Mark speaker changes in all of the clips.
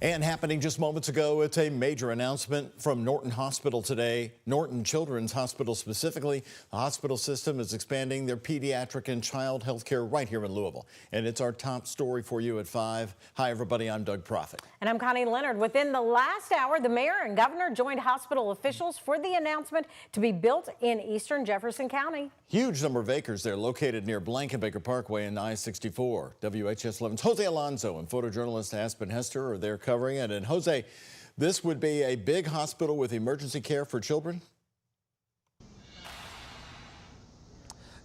Speaker 1: And happening just moments ago, it's a major announcement from Norton Hospital today. Norton Children's Hospital specifically. The hospital system is expanding their pediatric and child health care right here in Louisville. And it's our top story for you at 5. Hi, everybody. I'm Doug Proffitt.
Speaker 2: And I'm Connie Leonard. Within the last hour, the mayor and governor joined hospital officials for the announcement to be built in eastern Jefferson County.
Speaker 1: Huge number of acres there located near Blankenbaker Parkway and I-64. WHAS11's Jose Alonso and photojournalist Aspen Hester are there covering it. And Jose, this would be a big hospital with emergency care for children?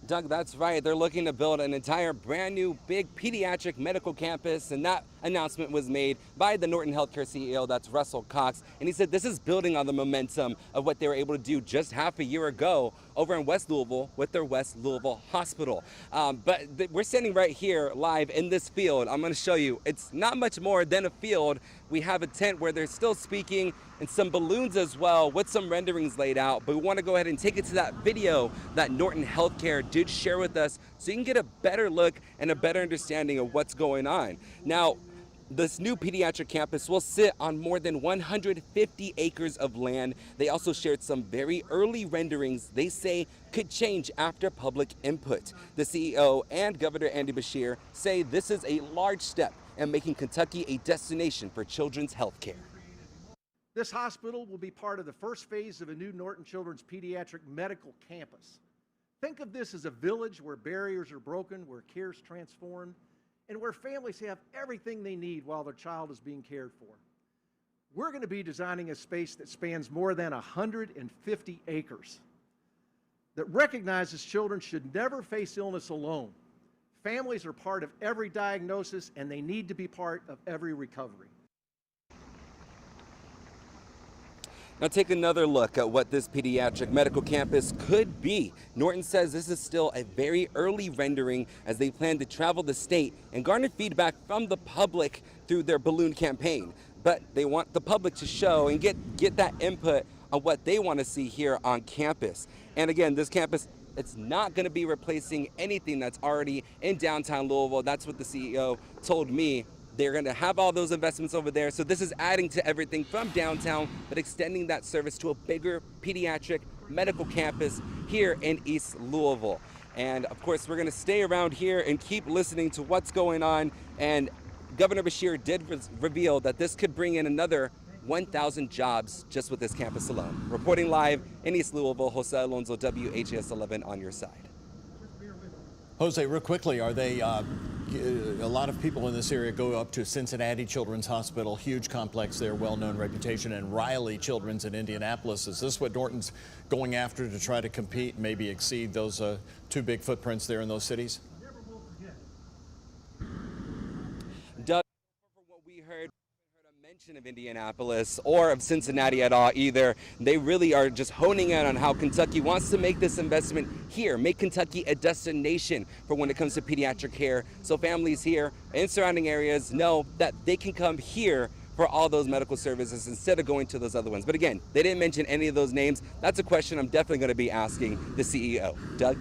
Speaker 3: Doug, that's right. They're looking to build an entire brand new big pediatric medical campus, and that announcement was made by the Norton Healthcare CEO, that's Russell Cox. And he said this is building on the momentum of what they were able to do just half a year ago over in West Louisville with their West Louisville Hospital. But we're standing right here live in this field. I'm going to show you. It's not much more than a field. We have a tent where they're still speaking and some balloons as well with some renderings laid out. But we want to go ahead and take it to that video that Norton Healthcare did share with us so you can get a better look and a better understanding of what's going on. Now, this new pediatric campus will sit on more than 150 acres of land. They also shared some very early renderings they say could change after public input. The CEO and Governor Andy Beshear say this is a large step in making Kentucky a destination for children's health care.
Speaker 4: This hospital will be part of the first phase of a new Norton Children's Pediatric Medical Campus. Think of this as a village where barriers are broken, where care is transformed, and where families have everything they need while their child is being cared for. We're going to be designing a space that spans more than 150 acres, that recognizes children should never face illness alone. Families are part of every diagnosis, and they need to be part of every recovery.
Speaker 3: Now take another look at what this pediatric medical campus could be. Norton says this is still a very early rendering as they plan to travel the state and garner feedback from the public through their balloon campaign. But they want the public to show and get that input on what they want to see here on campus. And again, this campus, it's not going to be replacing anything that's already in downtown Louisville. That's what the CEO told me. They're going to have all those investments over there. So this is adding to everything from downtown, but extending that service to a bigger pediatric medical campus here in East Louisville. And of course, we're going to stay around here and keep listening to what's going on. And Governor Beshear did reveal that this could bring in another 1,000 jobs just with this campus alone. Reporting live in East Louisville, Jose Alonso, WHAS11 on your side.
Speaker 1: Jose, real quickly, are they, a lot of people in this area go up to Cincinnati Children's Hospital, huge complex there, well-known reputation, and Riley Children's in Indianapolis. Is this what Norton's going after to try to compete, maybe exceed those two big footprints there in those cities?
Speaker 3: Doug, from what we heard, mention of Indianapolis or of Cincinnati at all either. They really are just honing in on how Kentucky wants to make this investment here, make Kentucky a destination for when it comes to pediatric care. So families here in surrounding areas know that they can come here for all those medical services instead of going to those other ones. But again, they didn't mention any of those names. That's a question I'm definitely going to be asking the CEO. Doug?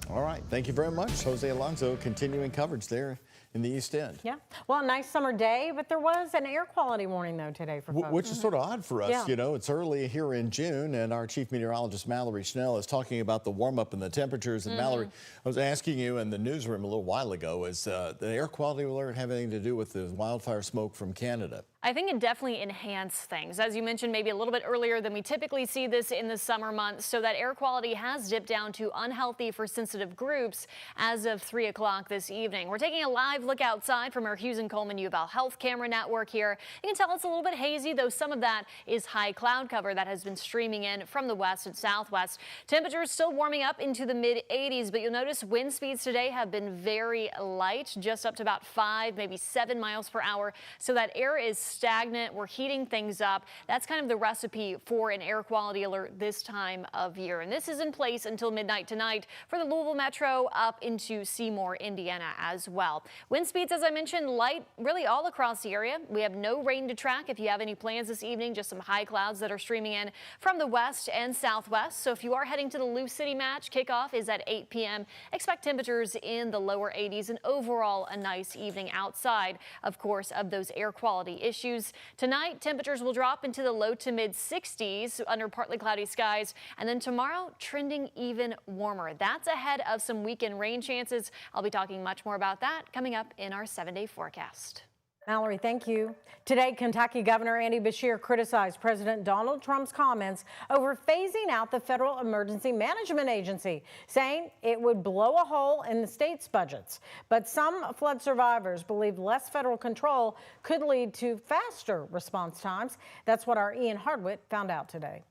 Speaker 1: All right. Thank you very much, Jose Alonso. Continuing coverage there in the East End.
Speaker 2: Yeah. Well, a nice summer day, but there was an air quality warning, though, today for folks.
Speaker 1: Which is sort of odd for us.
Speaker 2: Yeah.
Speaker 1: You know, it's early here in June, and our chief meteorologist, Mallory Schnell, is talking about the warm-up and the temperatures. And Mallory, I was asking you in the newsroom a little while ago, is the air quality alert have anything to do with the wildfire smoke from Canada?
Speaker 5: I think it definitely enhanced things. As you mentioned, maybe a little bit earlier than we typically see this in the summer months, so that air quality has dipped down to unhealthy for sensitive groups as of 3 o'clock this evening. We're taking a live look outside from our Hughes and Coleman U of L Health camera network here. You can tell it's a little bit hazy, though some of that is high cloud cover that has been streaming in from the west and southwest. Temperatures still warming up into the mid-80s, but you'll notice wind speeds today have been very light, just up to about 5, maybe 7 miles per hour. So that air is stagnant. We're heating things up. That's kind of the recipe for an air quality alert this time of year. And this is in place until midnight tonight for the Louisville Metro up into Seymour, Indiana as well. Wind speeds, as I mentioned, light really all across the area. We have no rain to track. If you have any plans this evening, just some high clouds that are streaming in from the west and southwest. So if you are heading to the Lou City match, kickoff is at 8 p.m. Expect temperatures in the lower 80s and overall a nice evening outside, of course, of those air quality issues. Tonight, temperatures will drop into the low to mid 60s under partly cloudy skies. And then tomorrow, trending even warmer. That's ahead of some weekend rain chances. I'll be talking much more about that coming up in our 7-day forecast.
Speaker 2: Mallory, thank you. Today, Kentucky Governor Andy Beshear criticized President Donald Trump's comments over phasing out the Federal Emergency Management Agency, saying it would blow a hole in the state's budgets. But some flood survivors believe less federal control could lead to faster response times. That's what our Ian Hardwick found out today.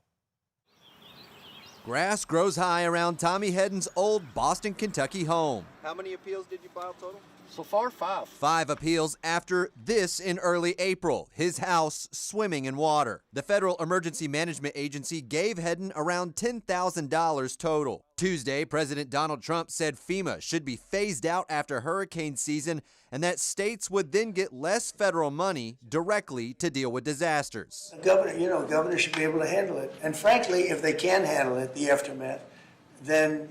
Speaker 6: Grass grows high around Tommy Hedden's old Boston, Kentucky home.
Speaker 7: How many appeals did you file total?
Speaker 8: So far, 5.
Speaker 6: 5 appeals after this in early April, his house swimming in water. The Federal Emergency Management Agency gave Hedden around $10,000 total. Tuesday, President Donald Trump said FEMA should be phased out after hurricane season and that states would then get less federal money directly to deal with disasters.
Speaker 8: Governor should be able to handle it. And frankly, if they can handle it, the aftermath, then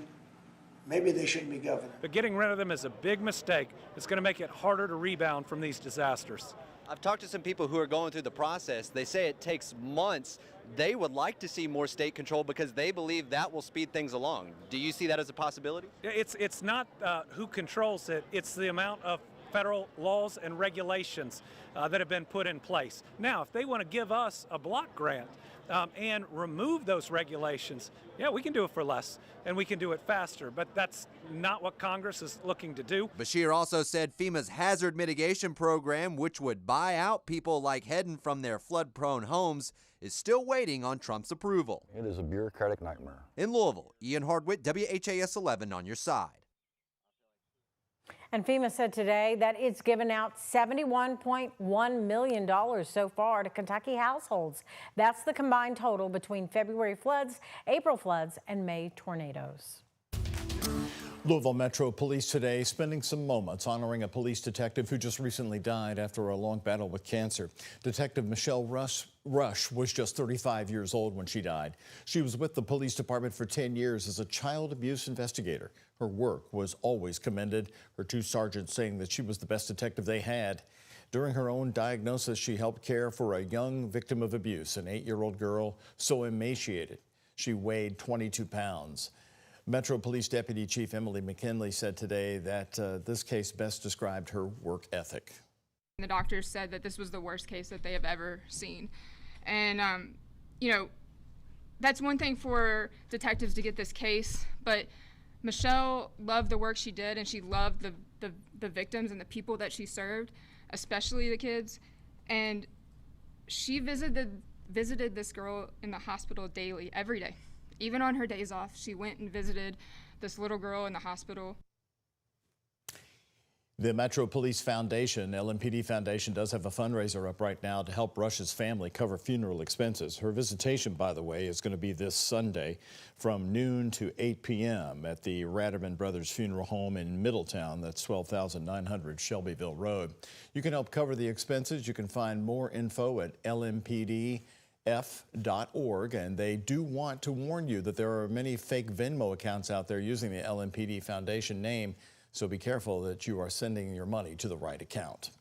Speaker 8: maybe they shouldn't be governor.
Speaker 9: But getting rid of them is a big mistake. It's going to make it harder to rebound from these disasters.
Speaker 7: I've talked to some people who are going through the process. They say it takes months. They would like to see more state control because they believe that will speed things along. Do you see that as a possibility?
Speaker 9: It's not who controls it, it's the amount of federal laws and regulations that have been put in place. Now, if they want to give us a block grant and remove those regulations, yeah, we can do it for less and we can do it faster, but that's not what Congress is looking to do.
Speaker 6: Beshear also said FEMA's hazard mitigation program, which would buy out people like Hedden from their flood-prone homes, is still waiting on Trump's approval.
Speaker 10: It is a bureaucratic nightmare.
Speaker 6: In Louisville, Ian Hardwick, WHAS11 on your side.
Speaker 2: And FEMA said today that it's given out $71.1 million so far to Kentucky households. That's the combined total between February floods, April floods, and May tornadoes.
Speaker 1: Louisville Metro Police today spending some moments honoring a police detective who just recently died after a long battle with cancer. Detective Michelle Rush was just 35 years old when she died. She was with the police department for 10 years as a child abuse investigator. Her work was always commended, her 2 sergeants saying that she was the best detective they had. During her own diagnosis, she helped care for a young victim of abuse, an 8-year-old girl so emaciated she weighed 22 pounds. Metro Police Deputy Chief Emily McKinley said today that this case best described her work ethic.
Speaker 11: The doctors said that this was the worst case that they have ever seen. And, that's one thing for detectives to get this case, but Michelle loved the work she did, and she loved the victims and the people that she served, especially the kids. And she visited this girl in the hospital daily, every day. Even on her days off, she went and visited this little girl in the hospital.
Speaker 1: The Metro Police Foundation, LMPD Foundation, does have a fundraiser up right now to help Rush's family cover funeral expenses. Her visitation, by the way, is going to be this Sunday from noon to 8 p.m. at the Ratterman Brothers Funeral Home in Middletown. That's 12,900 Shelbyville Road. You can help cover the expenses. You can find more info at lmpdf.org, and they do want to warn you that there are many fake Venmo accounts out there using the LMPD Foundation name. So be careful that you are sending your money to the right account.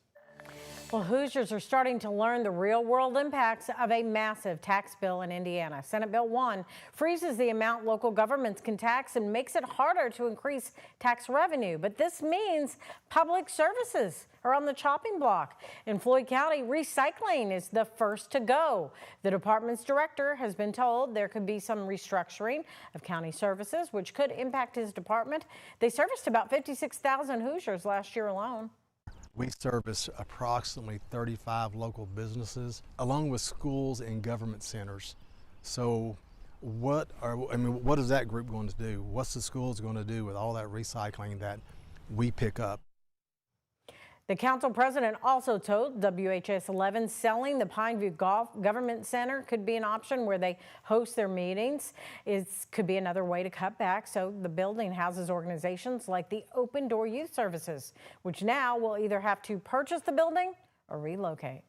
Speaker 2: Well, Hoosiers are starting to learn the real-world impacts of a massive tax bill in Indiana. Senate Bill 1 freezes the amount local governments can tax and makes it harder to increase tax revenue. But this means public services are on the chopping block. In Floyd County, recycling is the first to go. The department's director has been told there could be some restructuring of county services, which could impact his department. They serviced about 56,000 Hoosiers last year alone.
Speaker 12: We service approximately 35 local businesses, along with schools and government centers. So what is that group going to do? What's the schools going to do with all that recycling that we pick up?
Speaker 2: The council president also told WHAS11 selling the Pineview Golf Government Center could be an option where they host their meetings. It could be another way to cut back. So the building houses organizations like the Open Door Youth Services, which now will either have to purchase the building or relocate.